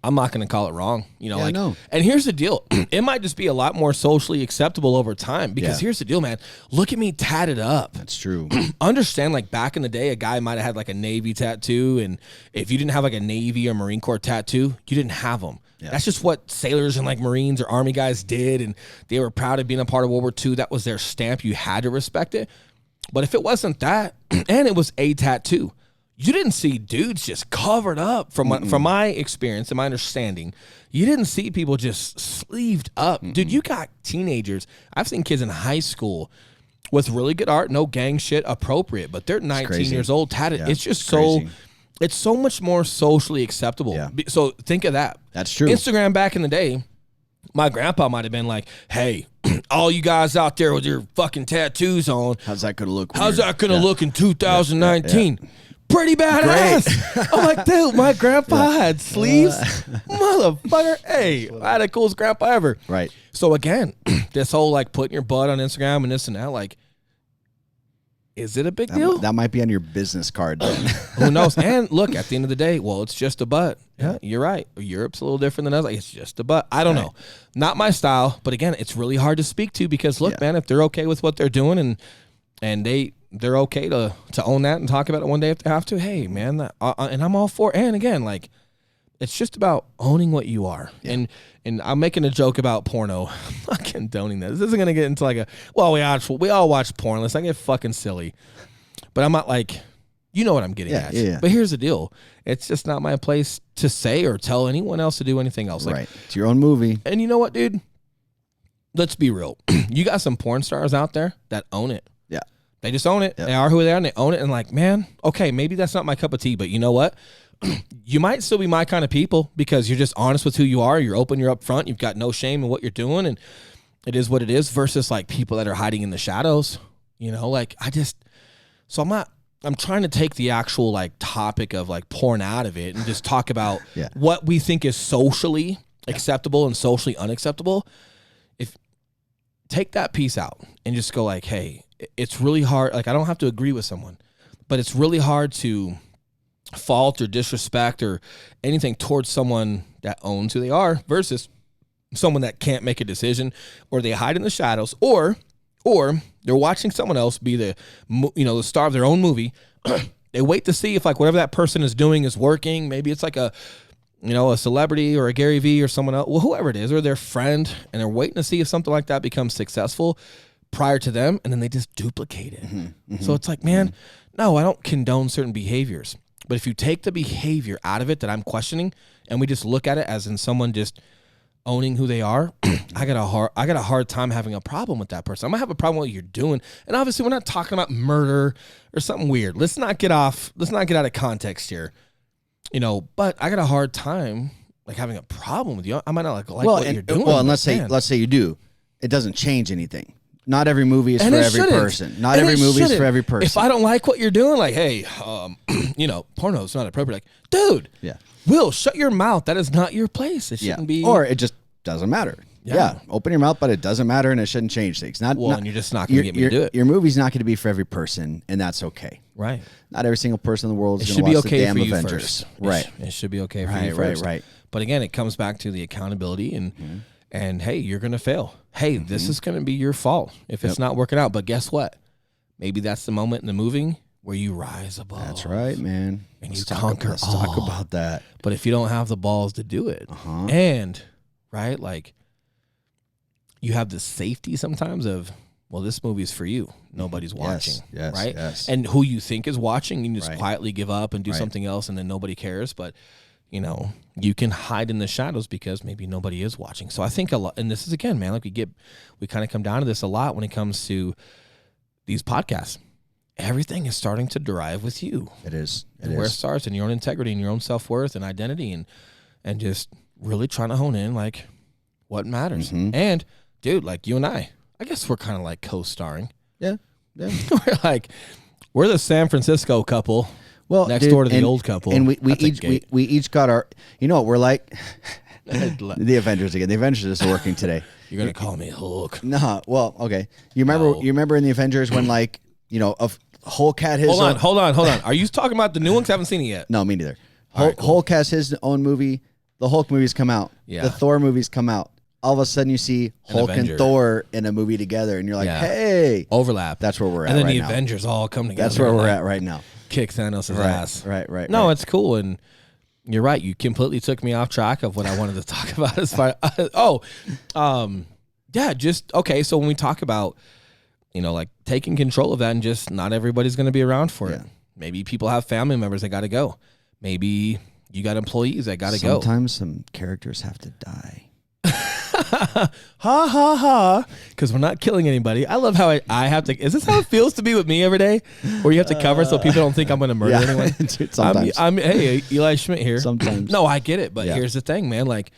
B: I'm not going to call it wrong. And here's the deal. It might just be a lot more socially acceptable over time, because here's the deal, man. Look at me tatted up.
A: That's true.
B: Understand, like back in the day, a guy might have had like a Navy tattoo, and if you didn't have like a Navy or Marine Corps tattoo, you didn't have them. Yeah. That's just what sailors and like Marines or Army guys did, and they were proud of being a part of World War II. That was their stamp. You had to respect it. But if it wasn't that, and it was a tattoo, you didn't see dudes just covered up. From my experience and my understanding, you didn't see people just sleeved up. Dude, you got teenagers. I've seen kids in high school with really good art, no gang shit, appropriate, but they're 19 years old, tatted. Yeah, it's just it's so much more socially acceptable. Yeah. So think of that.
A: That's true.
B: Instagram back in the day, my grandpa might have been like, hey, all you guys out there with your fucking tattoos on.
A: How's that going to look?
B: How's that going to look in 2019? Yeah. Pretty badass. I'm like, dude, my grandpa had sleeves. Motherfucker. Hey, I had the coolest grandpa ever.
A: Right.
B: So again, this whole like putting your butt on Instagram and this and that, like, is it a big deal?
A: That might be on your business card then.
B: Who knows? And look, at the end of the day, well, it's just a butt. Yeah, you're right. Europe's a little different than us. Like, it's just a butt. I don't know. Not my style. But again, it's really hard to speak to, because look, man, if they're okay with what they're doing and they're okay to own that and talk about it one day if they have to, hey, man, and I'm all for it. And again, like, it's just about owning what you are. Yeah. And I'm making a joke about porno. I'm not condoning this. This isn't going to get into like we all watch porn. Let's not get fucking silly. But I'm not like, you know what I'm getting at. Yeah. But here's the deal. It's just not my place to say or tell anyone else to do anything else. Like,
A: right. It's your own movie.
B: And you know what, dude? Let's be real. You got some porn stars out there that own it.
A: Yeah.
B: They just own it. Yep. They are who they are, and they own it. And like, man, okay, maybe that's not my cup of tea, but you know what? You might still be my kind of people, because you're just honest with who you are. You're open. You're upfront. You've got no shame in what you're doing, and it is what it is. Versus like people that are hiding in the shadows. Like I'm trying to take the actual like topic of like porn out of it and just talk about what we think is socially acceptable and socially unacceptable. If take that piece out and just go like, hey, it's really hard. Like, I don't have to agree with someone, but it's really hard to fault or disrespect or anything towards someone that owns who they are versus someone that can't make a decision, or they hide in the shadows, or they're watching someone else be the star of their own movie. They wait to see if like whatever that person is doing is working. Maybe it's like a celebrity or a Gary Vee or someone else, well, whoever it is, or their friend, and they're waiting to see if something like that becomes successful prior to them, and then they just duplicate it. So it's like, man, no, I don't condone certain behaviors. But if you take the behavior out of it that I'm questioning, and we just look at it as in someone just owning who they are, I got a hard time having a problem with that person. I'm gonna have a problem with what you're doing. And obviously we're not talking about murder or something weird. Let's not get out of context here. But I got a hard time like having a problem with you. I might not like what you're doing.
A: Well, and let's say you do. It doesn't change anything. Not every movie is for every person. Not every movie is for every person.
B: If I don't like what you're doing, like, hey, porno's not appropriate. Like, dude,
A: yeah.
B: Will, shut your mouth. That is not your place. It shouldn't be.
A: Or it just doesn't matter. Yeah. Open your mouth, but it doesn't matter, and it shouldn't change things.
B: And you're just not going to get me to do it.
A: Your movie's not going to be for every person, and that's okay.
B: Right.
A: Not every single person in the world is going to watch the damn Avengers.
B: Right. It should be okay for you first.
A: Right.
B: But again, it comes back to the accountability and hey, you're going to fail. Hey, this is going to be your fault if it's not working out. But guess what? Maybe that's the moment in the movie where you rise above.
A: That's right, man.
B: And you conquer all.
A: Let's talk about that.
B: But if you don't have the balls to do it, and, right, like, you have the safety sometimes of, well, this movie's for you. Nobody's watching, right?
A: Yes.
B: And who you think is watching, you just quietly give up and do something else, and then nobody cares. But, you can hide in the shadows because maybe nobody is watching. So I think a lot, and this is, again, man, like we kind of come down to this a lot when it comes to these podcasts. Everything is starting to derive with you.
A: It is.
B: Where it starts in your own integrity and your own self-worth and identity and just really trying to hone in like what matters. And dude, like you and I guess we're kind of like co-starring.
A: Yeah.
B: we're the San Francisco couple.
A: Well,
B: next door to the old couple.
A: And we each got our, we're like the Avengers again. The Avengers is working today.
B: You're going to call me Hulk.
A: No. Well, okay. You remember in the Avengers when Hulk had his
B: Hold on. Are you talking about the new ones? I haven't seen it yet.
A: No, me neither.
B: Right, cool.
A: Hulk has his own movie. The Hulk movies come out.
B: Yeah.
A: The Thor movies come out. All of a sudden you see Hulk and Thor in a movie together and you're like, hey.
B: Overlap.
A: That's where we're at
B: right now. And then
A: the
B: Avengers all come together.
A: That's where we're at right now.
B: Kick Thanos' ass.
A: Right.
B: No, it's cool. And you're right. You completely took me off track of what I wanted to talk about as far okay. So when we talk about, like taking control of that and just not everybody's going to be around for it. Maybe people have family members that got to go. Maybe you got employees that got to go.
A: Sometimes some characters have to die.
B: Ha ha ha. Because we're not killing anybody. I love how I have to. Is this how it feels to be with me every day? Where you have to cover so people don't think I'm going to murder anyone?
A: Sometimes.
B: Hey, Eli Schmidt here.
A: Sometimes.
B: No, I get it. But here's the thing, man. Like,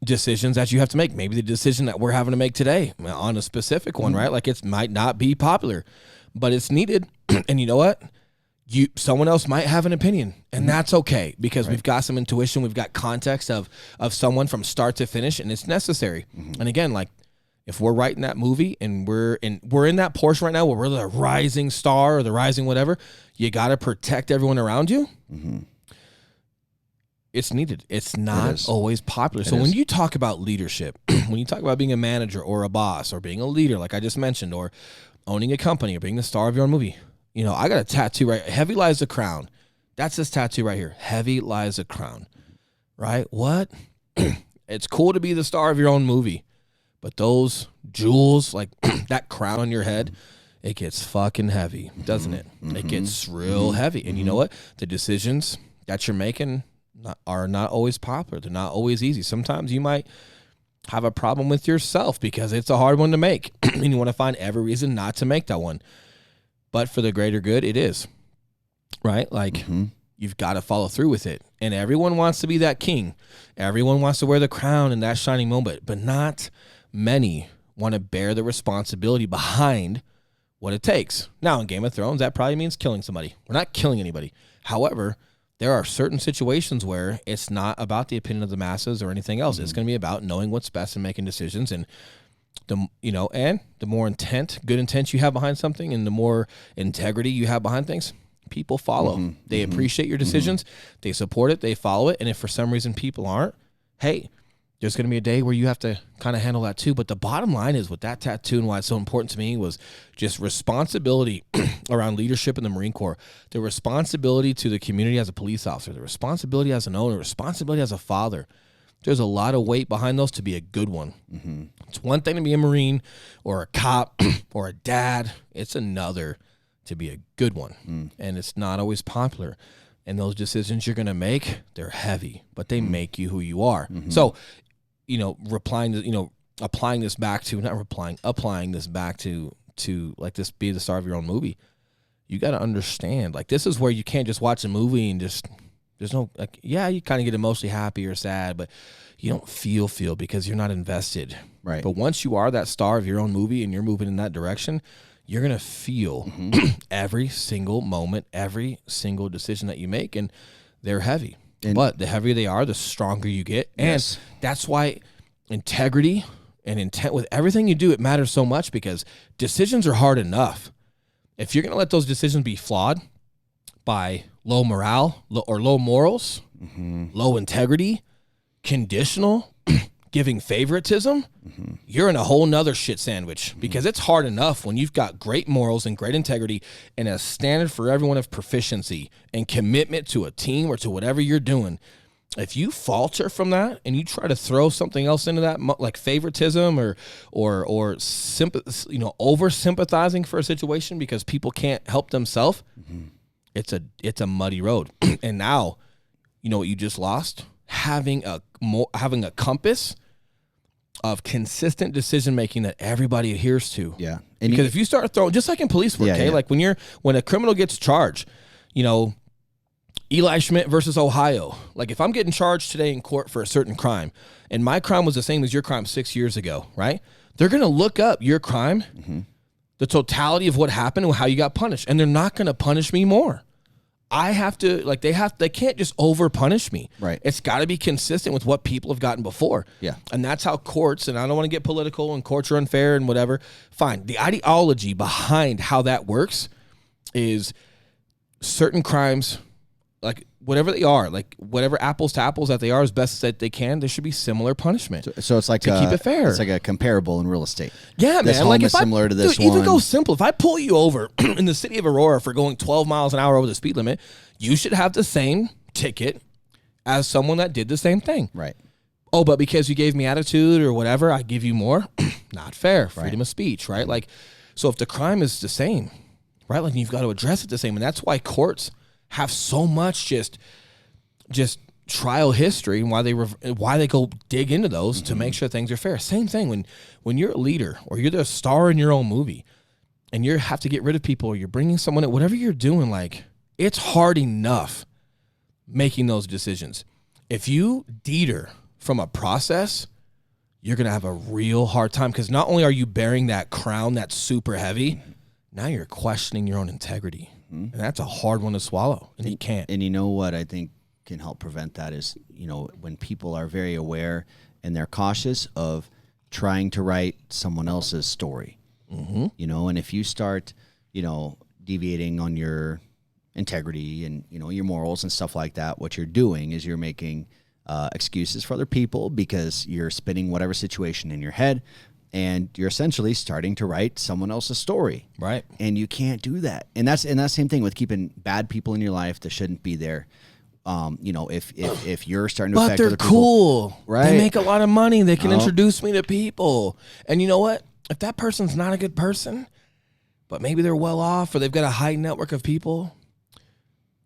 B: decisions that you have to make. Maybe the decision that we're having to make today on a specific one, right? Like it might not be popular, but it's needed. And you know what? Someone else might have an opinion, and that's okay because we've got some intuition, we've got context of someone from start to finish, and it's necessary. And again, like if we're writing that movie and we're in that portion right now where we're the rising star or the rising whatever, you got to protect everyone around you. It's needed. It's not always popular. So when you talk about leadership, when you talk about being a manager or a boss or being a leader, like I just mentioned, or owning a company or being the star of your own movie, I got a tattoo right. Heavy lies the crown. That's this tattoo right here. Heavy lies the crown. Right? What? It's cool to be the star of your own movie, but those jewels, like that crown on your head, it gets fucking heavy, doesn't it? It gets real heavy. And you know what? The decisions that you're making are not always popular. They're not always easy. Sometimes you might have a problem with yourself because it's a hard one to make, and you want to find every reason not to make that one. But for the greater good, it is, right? Like, you've got to follow through with it. And everyone wants to be that king. Everyone wants to wear the crown in that shining moment. But not many want to bear the responsibility behind what it takes. Now, in Game of Thrones, that probably means killing somebody. We're not killing anybody. However, there are certain situations where it's not about the opinion of the masses or anything else. It's going to be about knowing what's best and making decisions. And the more good intent you have behind something and the more integrity you have behind things, people follow. They appreciate your decisions. They support it. They follow it. And if for some reason people aren't, hey, there's going to be a day where you have to kind of handle that too. But the bottom line is with that tattoo and why it's so important to me was just responsibility around leadership in the Marine Corps, the responsibility to the community as a police officer, the responsibility as an owner, responsibility as a father. There's a lot of weight behind those to be a good one. It's one thing to be a Marine or a cop or a dad. It's another to be a good one. And it's not always popular. And those decisions you're going to make, they're heavy, but they make you who you are. So, applying this back to like this be the star of your own movie. You got to understand, like, this is where you can't just watch a movie and just, there's no, like, yeah, you kind of get emotionally happy or sad, but you don't feel because you're not invested.
A: Right.
B: But once you are that star of your own movie and you're moving in that direction, you're going to feel every single moment, every single decision that you make, and they're heavy. But the heavier they are, the stronger you get. And that's why integrity and intent with everything you do, it matters so much, because decisions are hard enough. If you're going to let those decisions be flawed by low morale or low morals, low integrity, conditional, giving favoritism, you're in a whole nother shit sandwich, because it's hard enough when you've got great morals and great integrity and a standard for everyone of proficiency and commitment to a team or to whatever you're doing. If you falter from that and you try to throw something else into that, like favoritism or over sympathizing for a situation because people can't help themselves, it's a muddy road. And now, you know what you just lost? Having a compass of consistent decision making that everybody adheres to.
A: Yeah.
B: And because if you start throwing, just like in police work, like when a criminal gets charged, Eli Schmidt versus Ohio. Like, if I'm getting charged today in court for a certain crime, and my crime was the same as your crime 6 years ago, right? They're going to look up your crime, the totality of what happened and how you got punished, and they're not going to punish me more. I have to, like, they can't just over punish me.
A: Right.
B: It's got to be consistent with what people have gotten before. Yeah. And that's how courts, and I don't want to get political and courts are unfair and whatever. Fine. The ideology behind how that works is certain crimes, like whatever they are, like whatever apples to apples that they are as best that they can, there should be similar punishment.
A: So it's like
B: to keep it fair.
A: It's like a comparable in real estate.
B: Yeah,
A: this
B: man.
A: Home
B: like
A: is similar to this one.
B: Even go simple. If I pull you over in the city of Aurora for going 12 miles an hour over the speed limit, you should have the same ticket as someone that did the same thing.
A: Right.
B: Oh, but because you gave me attitude or whatever, I give you more. Not fair. Freedom of speech, right? Like, so if the crime is the same, right? Like, you've got to address it the same, and that's why courts have so much just trial history, and why they go dig into those to make sure things are fair. Same thing when you're a leader or you're the star in your own movie, and you have to get rid of people, or you're bringing someone in, whatever you're doing, like, it's hard enough making those decisions. If you deter from a process, you're gonna have a real hard time, because not only are you bearing that crown that's super heavy, now you're questioning your own integrity. And that's a hard one to swallow, and you can't.
A: And you know what I think can help prevent that is, when people are very aware and they're cautious of trying to write someone else's story. And if you start, deviating on your integrity and, your morals and stuff like that, what you're doing is you're making excuses for other people, because you're spinning whatever situation in your head, and you're essentially starting to write someone else's story.
B: Right.
A: And you can't do that. And that's the same thing with keeping bad people in your life that shouldn't be there. If you're starting to affect other people. But they're
B: cool.
A: Right.
B: They make a lot of money. They can introduce me to people. And you know what? If that person's not a good person, but maybe they're well off, or they've got a high network of people,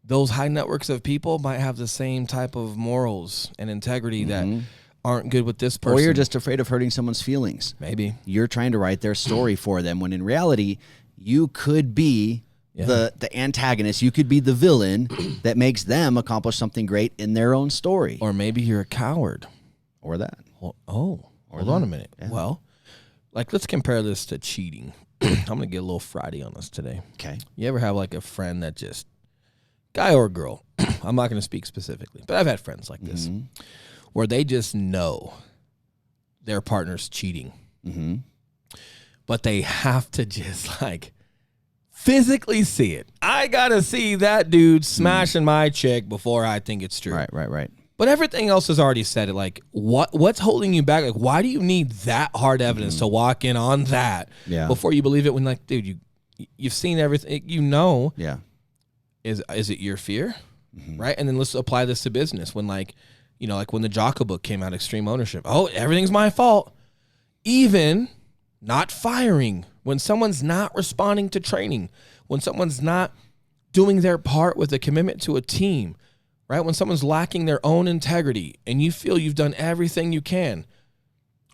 B: those high networks of people might have the same type of morals and integrity that aren't good with this person.
A: Or you're just afraid of hurting someone's feelings.
B: Maybe.
A: You're trying to write their story for them, when in reality, you could be the antagonist. You could be the villain that makes them accomplish something great in their own story.
B: Or maybe you're a coward.
A: Or that.
B: Hold on a minute. Yeah. Well, like, let's compare this to cheating. I'm going to get a little Friday on this today.
A: Okay.
B: You ever have, like, a friend that just, guy or girl, I'm not going to speak specifically, but I've had friends like this, where they just know their partner's cheating, but they have to just, like, physically see it. I got to see that dude smashing my chick before I think it's true.
A: Right.
B: But everything else has already said it. Like, what's holding you back? Like, why do you need that hard evidence to walk in on that before you believe it? When, like, dude, you've seen everything,
A: Yeah.
B: Is it your fear? Right? And then let's apply this to business. When, like, like when the Jocko book came out, Extreme Ownership. Oh, everything's my fault. Even not firing, when someone's not responding to training, when someone's not doing their part with a commitment to a team, right? When someone's lacking their own integrity and you feel you've done everything you can,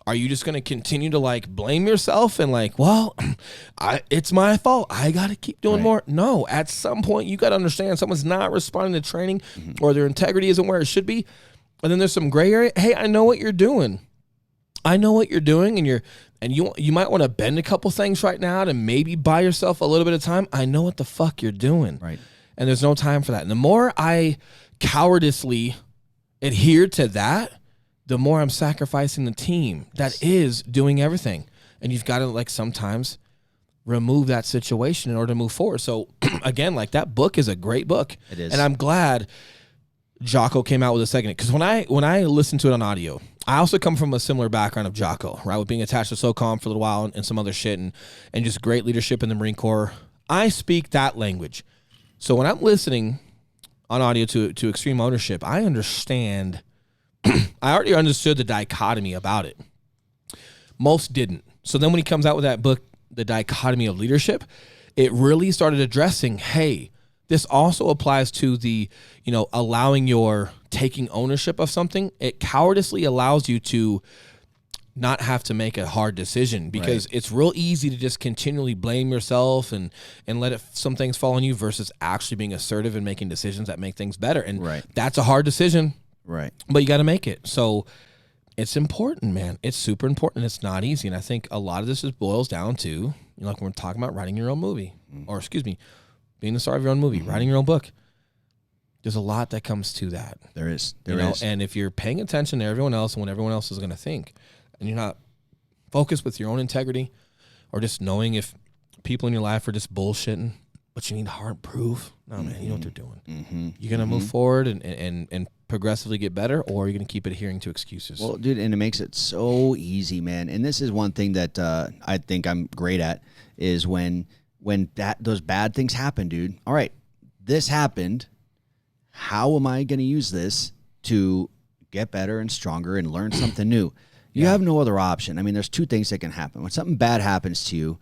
B: Are you just going to continue to like blame yourself and like, well, it's my fault, I got to keep doing more? No, at some point you got to understand someone's not responding to training or their integrity isn't where it should be. And then there's some gray area. Hey, I know what you're doing. And you might want to bend a couple things right now to maybe buy yourself a little bit of time. I know what the fuck you're doing.
A: Right.
B: And there's no time for that. And the more I cowardice adhere to that, the more I'm sacrificing the team that is doing everything. And you've got to like sometimes remove that situation in order to move forward. So again, like that book is a great book.
A: It is.
B: And I'm glad Jocko came out with a second, because when I listened to it on audio, I also come from a similar background of Jocko, right? With being attached to SOCOM for a little while and some other shit and just great leadership in the Marine Corps. I speak that language. So when I'm listening on audio to extreme ownership, I understand. I already understood the dichotomy about it. Most didn't. So then when he comes out with that book, The Dichotomy of Leadership, it really started addressing, hey, this also applies to the, allowing your taking ownership of something. It cowardly allows you to not have to make a hard decision, because it's real easy to just continually blame yourself and let some things fall on you versus actually being assertive and making decisions that make things better. And that's a hard decision. Right. But you got to make it. So it's important, man. It's super important. It's not easy. And I think a lot of this just boils down to, like when we're talking about writing your own movie, or being the star of your own movie, writing your own book. There's a lot that comes to that.
A: There is.
B: And if you're paying attention to everyone else and what everyone else is going to think, and you're not focused with your own integrity, or just knowing if people in your life are just bullshitting, but you need hard proof. No, man, you know what they're doing. You're going to move forward and progressively get better, or you're going to keep adhering to excuses.
A: Well, dude, and it makes it so easy, man. And this is one thing that I think I'm great at, is when those bad things happen, dude. All right, this happened. How am I going to use this to get better and stronger and learn something new? You have no other option. I mean, there's two things that can happen. When something bad happens to you,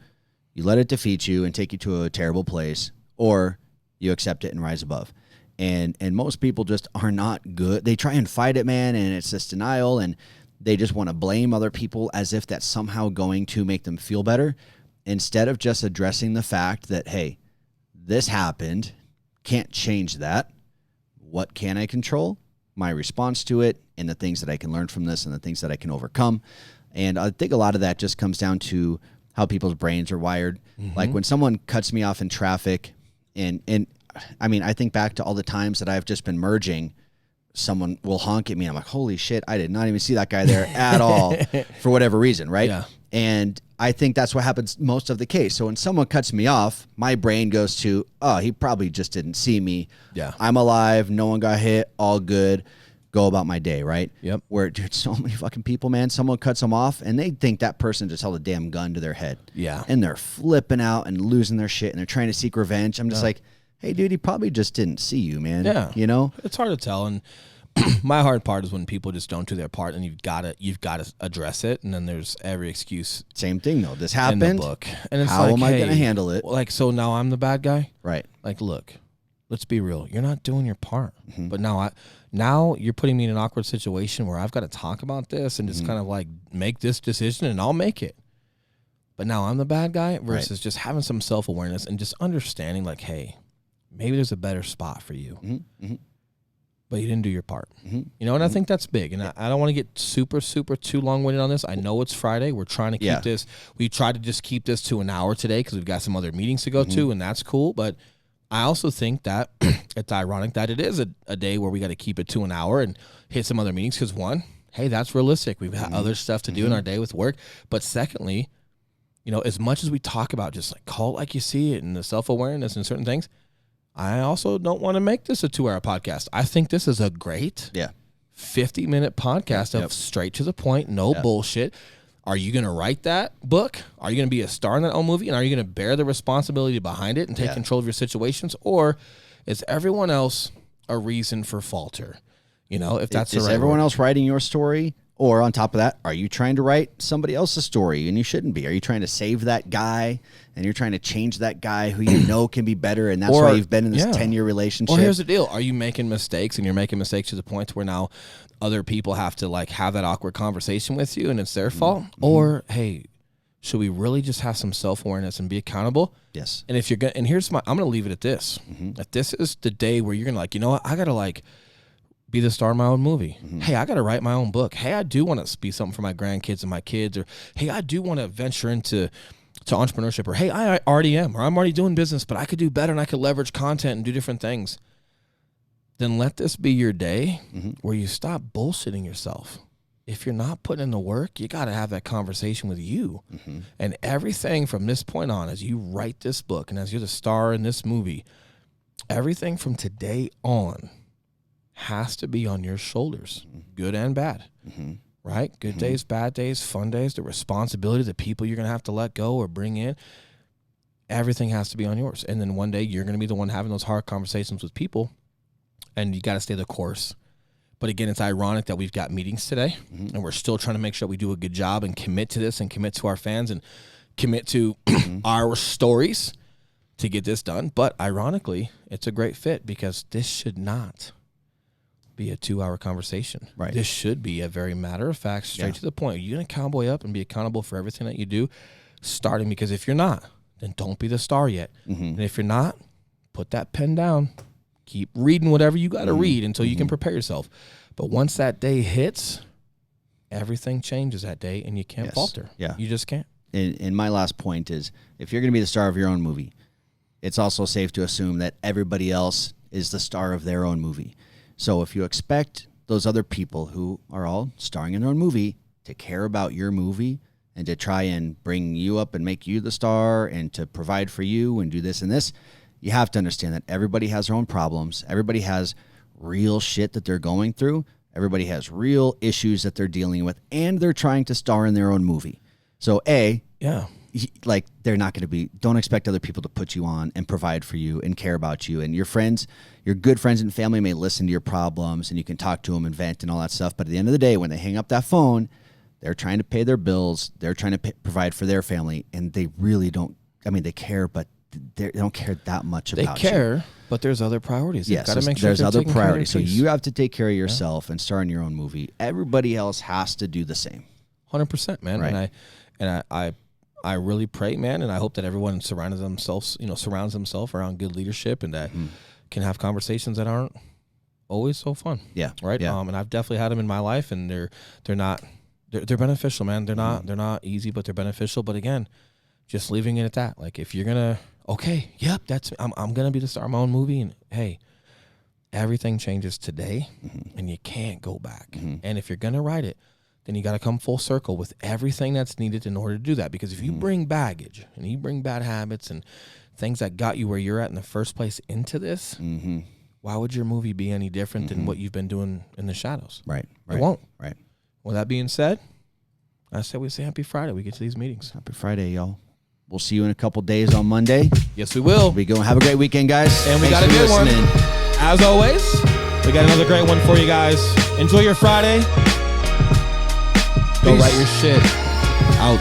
A: you let it defeat you and take you to a terrible place, or you accept it and rise above. And most people just are not good. They try and fight it, man, and it's this denial, and they just want to blame other people as if that's somehow going to make them feel better, instead of just addressing the fact that, hey, this happened, can't change that. What can I control? My response to it, and the things that I can learn from this, and the things that I can overcome. And I think a lot of that just comes down to how people's brains are wired. Like when someone cuts me off in traffic, and I mean, I think back to all the times that I've just been merging, someone will honk at me. I'm like, holy shit, I did not even see that guy there at all for whatever reason, right? Yeah. And I think that's what happens most of the case. So when someone cuts me off, my brain goes to, oh, he probably just didn't see me. Yeah. I'm alive. No one got hit. All good. Go about my day, right? Yep. Where, dude, so many fucking people, man, someone cuts them off and they think that person just held a damn gun to their head. Yeah. And they're flipping out and losing their shit and they're trying to seek revenge. I'm just like, hey, dude, he probably just didn't see you, man. Yeah. You know?
B: It's hard to tell. And my hard part is when people just don't do their part, and you've got to address it. And then there's every excuse.
A: Same thing, though. This happened.
B: In the book. And it's
A: how am I going to handle it?
B: Like, so now I'm the bad guy?
A: Right.
B: Like, look, let's be real. You're not doing your part. But now you're putting me in an awkward situation where I've got to talk about this and just kind of like make this decision, and I'll make it. But now I'm the bad guy versus just having some self-awareness and just understanding like, hey, maybe there's a better spot for you. But you didn't do your part. You know, and I think that's big. And I don't want to get super too long-winded on this. I know it's Friday. We're trying to keep this. We tried to just keep this to an hour today because we've got some other meetings to go to, and that's cool. But I also think that it's ironic that it is a day where we got to keep it to an hour and hit some other meetings because, one, hey, that's realistic. We've got other stuff to do in our day with work. But secondly, you know, as much as we talk about just like call it like you see it and the self-awareness and certain things, I also don't want to make this a 2-hour podcast. I think this is a great 50-minute podcast of straight to the point, no bullshit. Are you going to write that book? Are you going to be a star in that own movie? And are you going to bear the responsibility behind it and take control of your situations? Or is everyone else a reason for falter? You know, if that's
A: is everyone else writing your story, Or on top of that, are you trying to write somebody else's story and you shouldn't be? Are you trying to save that guy and you're trying to change that guy who you know can be better, and that's why you've been in this 10-year relationship?
B: Or here's the deal. Are you making mistakes, and you're making mistakes to the point where now other people have to like have that awkward conversation with you and it's their fault? Or, hey, should we really just have some self-awareness and be accountable?
A: Yes.
B: And if you're going, and here's I'm going to leave it at this. That this is the day where you're going to like, you know what? I got to like be the star of my own movie. Hey, I got to write my own book. Hey, I do want to be something for my grandkids and my kids. Or, hey, I do want to venture into entrepreneurship. Or, hey, I already am. Or I'm already doing business, but I could do better and I could leverage content and do different things. Then let this be your day where you stop bullshitting yourself. If you're not putting in the work, you got to have that conversation with you. And everything from this point on, as you write this book and as you're the star in this movie, everything from today on has to be on your shoulders, good and bad, right? Good days, bad days, fun days, the responsibility, the people you're going to have to let go or bring in, everything has to be on yours. And then one day you're going to be the one having those hard conversations with people, and you got to stay the course. But again, it's ironic that we've got meetings today and we're still trying to make sure we do a good job and commit to this and commit to our fans and commit to our stories to get this done. But ironically, it's a great fit because this should not be a 2-hour conversation.
A: Right.
B: This should be a very matter-of-fact, straight to the point. You're going to cowboy up and be accountable for everything that you do, starting because if you're not, then don't be the star yet. And if you're not, put that pen down. Keep reading whatever you got to read until you can prepare yourself. But once that day hits, everything changes that day, and you can't falter.
A: Yeah.
B: You just can't.
A: And my last point is, if you're going to be the star of your own movie, it's also safe to assume that everybody else is the star of their own movie. So if you expect those other people who are all starring in their own movie to care about your movie and to try and bring you up and make you the star and to provide for you and do this and this, you have to understand that everybody has their own problems. Everybody has real shit that they're going through. Everybody has real issues that they're dealing with, and they're trying to star in their own movie. So like they're not going to be, don't expect other people to put you on and provide for you and care about you. And your friends, your good friends and family may listen to your problems and you can talk to them and vent and all that stuff. But at the end of the day, when they hang up that phone, they're trying to pay their bills. They're trying to provide for their family. And they really don't, I mean, they care, but they don't care that much about you.
B: They care, but there's other priorities.
A: Yes,
B: gotta make sure
A: there's other priorities. So
B: you
A: you have to take care of yourself and star in your own movie. Everybody else has to do the same.
B: 100%, man.
A: Right.
B: And I really pray, man, and I hope that everyone surrounds themselves around good leadership and that can have conversations that aren't always so fun.
A: Yeah.
B: Right.
A: Yeah.
B: And I've definitely had them in my life, and they're beneficial, man. They're not easy, but they're beneficial. But again, just leaving it at that. Like if you're gonna, I'm gonna be the star of my own movie, and hey, everything changes today, and you can't go back. And if you're gonna write it, then you got to come full circle with everything that's needed in order to do that. Because if you bring baggage and you bring bad habits and things that got you where you're at in the first place into this, why would your movie be any different than what you've been doing in the shadows?
A: Right.
B: It won't.
A: Right.
B: With that being said, I said we say happy Friday. We get to these meetings.
A: Happy Friday, y'all. We'll see you in a couple days on Monday.
B: Yes, we will.
A: We go. Have a great weekend, guys.
B: And we
A: Thanks
B: got a
A: for
B: good
A: listening.
B: one. As always, we got another great one for you guys. Enjoy your Friday. Go write your shit. Out.